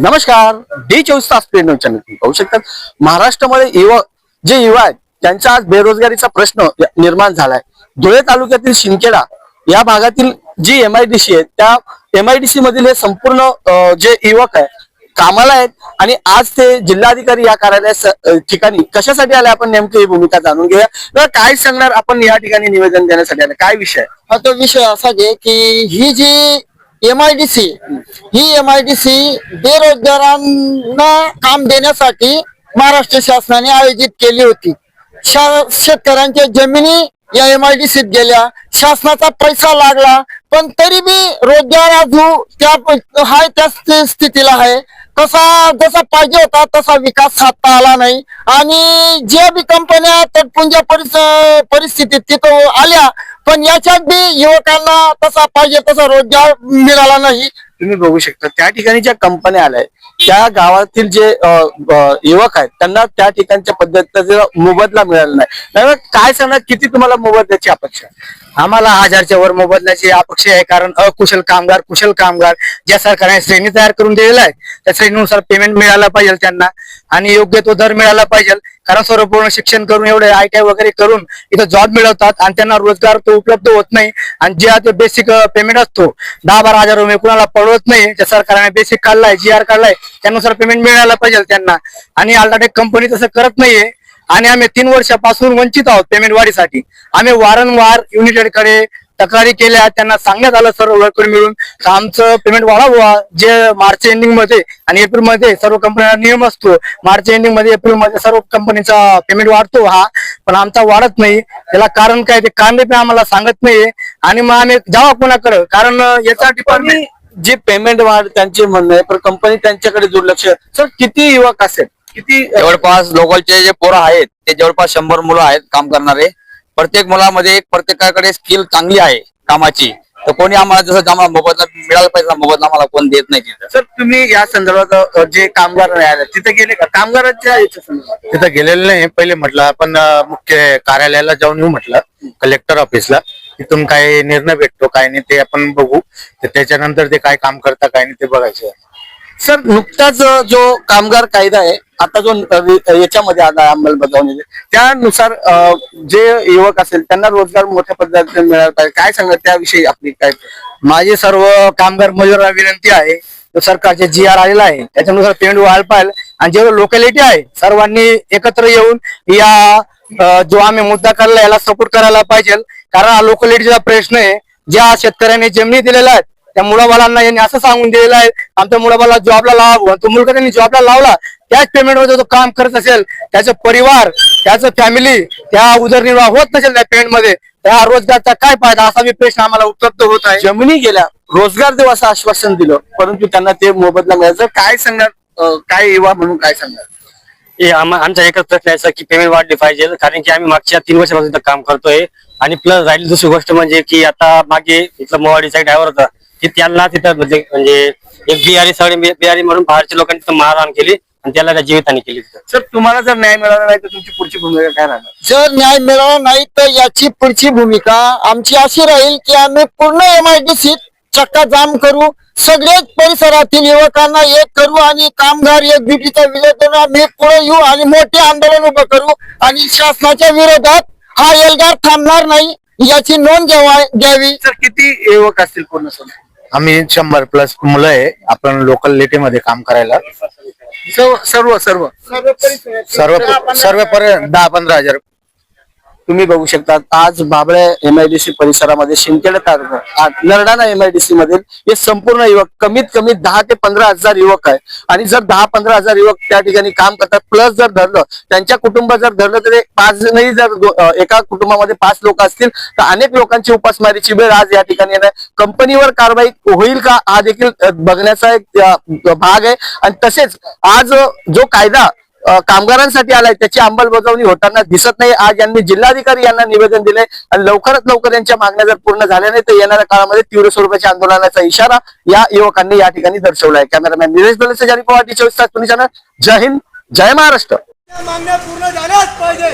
नमस्कार, D24 प्रेरणा channel पाहू शकतात. महाराष्ट्रामध्ये युवा आहेत त्यांचा आज बेरोजगारीचा प्रश्न निर्माण झालाय. धुळे तालुक्यातील शिंदखेडा या भागातील जी MIDC आहे त्या MIDC मधील हे संपूर्ण जे युवक आहे कामाला आहेत आणि आज ते जिल्हाधिकारी या कार्यालया ठिकाणी कशासाठी आले आपण नेमकी ही भूमिका जाणून घेऊया. तर काय सांगणार आपण या ठिकाणी निवेदन देण्यासाठी आले, काय विषय? हा तो विषय असा आहे की ही जी MIDC बेरोजगारांना काम देण्यासाठी महाराष्ट्र शासनाने आयोजित केली होती. शेतकऱ्यांच्या जमिनी या MIDC गेल्या, शासनाचा पैसा लागला, पण तरी बी रोजगार अजून त्या स्थितीला आहे. जसा पाहिजे होता तसा विकास साधता आला नाही आणि ज्या बी कंपन्या तटपुंजा परिस्थितीत तिथं आल्या पण याच्यात बी युवकांना तसा पाहिजे तसा रोजगार मिळाला नाही. तुम्ही बघू शकता त्या ठिकाणी ज्या कंपन्या आल्या त्या गावातील जे युवक आहेत त्यांना त्या ठिकाणच्या पद्धतीचा मोबदला मिळाला नाही. काय सांगणार, किती तुम्हाला मोबदल्याची अपेक्षा? आम्हाला 1000च्या वर मोबदल्याची अपेक्षा आहे, कारण अकुशल कामगार कुशल कामगार ज्या सरकारने श्रेणी तयार करून दिलेला आहे त्या श्रेणीनुसार पेमेंट मिळाला पाहिजे त्यांना आणि योग्य तो दर मिळाला पाहिजे. कारण सर्व पूर्ण शिक्षण करून एवढे ITI वगैरे करून इथं जॉब मिळवतात आणि त्यांना रोजगार तो उपलब्ध होत नाही आणि जे ते बेसिक पेमेंट असतो 10-12 हजार रुपये कुणाला पडवत नाही. त्या सरकारने बेसिक काढलाय, GR काढलाय, त्यानुसार पेमेंट मिळायला पाहिजे त्यांना आणि अल्ट्राटेक कंपनी तसं करत नाहीये आणि आम्ही 3 वर्षापासून वंचित आहोत पेमेंट वाढीसाठी. आम्ही वारंवार युनिटेड कडे तक्रारी केल्या, त्यांना सांगण्यात आलं सर्व वर्कर मिळून आमचं पेमेंट वाढावं. जे मार्च एंडिंग मध्ये आणि एप्रिल मध्ये सर्व कंपन्यांना नियम असतो, मार्च एंडिंग मध्ये एप्रिल मध्ये सर्व कंपनीचा पेमेंट वाढतो पण आमचा वाढत नाही. त्याला कारण काय ते कारण पण आम्हाला सांगत नाहीये आणि मग आम्ही जावा कोणाकडे, कारण याचा डिपार्टमेंट जे पेमेंट वाढ त्यांचे म्हणणं आहे पण कंपनी त्यांच्याकडे दुर्लक्ष. सर किती युवक असेल, किती जवळपास लोकलचे जे पोरं आहेत ते जवळपास 100 मुलं आहेत काम करणारे. प्रत्येक मुलामध्ये प्रत्येकाकडे स्किल चांगली आहे कामाची, तर कोणी आम्हाला जसं आम्हाला मोबदला मिळाला पाहिजे मोबदला आम्हाला कोण देत नाही तिथं. सर तुम्ही या संदर्भात जे कामगार आले तिथे गेले का? कामगारांच्या तिथं गेलेलं नाही. पहिले म्हटलं आपण मुख्य कार्यालयाला जाऊन येऊ, म्हटलं कलेक्टर ऑफिसला, तिथून काय निर्णय भेटतो काय नाही ते आपण बघू, तर त्याच्यानंतर ते काय काम करता काय नाही ते बघायचं. सर नुकताच जो कामगार कायदा आहे आता जो याच्यामध्ये आला अंमलबजावणी, त्यानुसार जे युवक असेल त्यांना रोजगार मोठ्या पद्धतीने मिळाला पाहिजे. काय सांगत त्याविषयी आपली काय? माझी सर्व कामगार मजुरांना विनंती आहे, तो सरकारचे GR आलेला आहे त्याच्यानुसार पेमेंट व्हायला पाहिजे आणि जेवढं लोकॅलिटी आहे सर्वांनी एकत्र येऊन या जो आम्ही मुद्दा काढला याला सपोर्ट करायला पाहिजे. कारण हा लोकॅलिटीचा प्रश्न आहे. ज्या शेतकऱ्यांनी जमिनी दिलेल्या आहेत त्या मुलाबालांना यांनी असं सांगून दिलेलं आहे आमच्या मुलाबाला जॉबला लावा, तो मुलगा त्यांनी जॉबला लावला त्याच पेमेंट मध्ये तो काम करत असेल, त्याचं परिवार त्याचं फॅमिली त्या उदरनिर्वाह होत नसेल त्या पेमेंट मध्ये, त्या रोजगारचा काय फायदा असा बी प्रश्न आम्हाला उपलब्ध होत आहे. जमिनी गेल्या, रोजगार देऊ असं आश्वासन दिलं परंतु त्यांना ते मोबदला मिळायचं. काय सांगणार, काय युवा म्हणून काय सांगणार? आमचा एकच प्रश्न आहे की पेमेंट वाढली पाहिजे, कारण की आम्ही मागच्या 3 वर्षापासून काम करतोय. आणि प्लस राहिली दुसरी गोष्ट म्हणजे की आता मागे इथलं मोवाडीचा ड्रायव्हर होता की त्यांना तिथं म्हणजे एक बिहारी म्हणून बाहेरच्या लोकांनी तिथं मारहाण केली आणि त्याला जीवितहानी केली. सर तुम्हाला जर न्याय मिळाला नाही तर तुमची पुढची भूमिका काय राहणार? जर न्याय मिळाला नाही तर याची पुढची भूमिका आमची अशी राहील की आम्ही पूर्ण MIDC चक्का जाम करू, सगळेच परिसरातील युवकांना एक करू आणि कामगार एकजुटीचा विजय करून आम्ही पुढे येऊ आणि मोठे आंदोलन उभं करू आणि शासनाच्या विरोधात हा एल्गार थांबणार नाही याची नोंद घ्यावी. सर किती युवक असतील पूर्ण? आम्ही 100+ मुलं आहे आपण लोकॅलिटी मध्ये काम करायला. सर्व 10-15 हजार. तुम्ही बघू शकता आज बाबळे MIDC परिसरामध्ये शिंदखेडा तालुका नरडाणा MIDC मधील हे संपूर्ण युवक कमीत कमी 10 ते 15 हजार युवक आहे आणि जर 10-15 हजार युवक त्या ठिकाणी काम करतात प्लस जर धरलं त्यांच्या कुटुंबात जर धरलं तर 5 नाही, जर एका कुटुंबामध्ये 5 लोक असतील तर अनेक लोकांची उपासमारीची वेळ आज या ठिकाणी येणार. कंपनीवर कारवाई होईल का हा देखील बघण्याचा एक भाग आहे. आणि तसेच आज जो कायदा कामगारांसाठी आलाय त्याची अंमलबजावणी होताना दिसत नाही. आज यांनी जिल्हाधिकारी यांना निवेदन दिले आणि लवकरात लवकर यांच्या मागण्या जर पूर्ण झाल्या नाही तर येणाऱ्या काळामध्ये तीव्र स्वरूपाच्या आंदोलनाचा इशारा या युवकांनी या ठिकाणी दर्शवलाय. कॅमेरामॅन निलेश दलेचे, जारी पवार, D24 पुणे चॅनल. जय हिंद, जय महाराष्ट्र. मागण्या पूर्ण झाल्याच पाहिजे,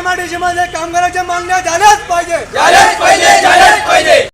MIDC मध्ये कामगारांच्या मागण्या झाल्याच पाहिजे.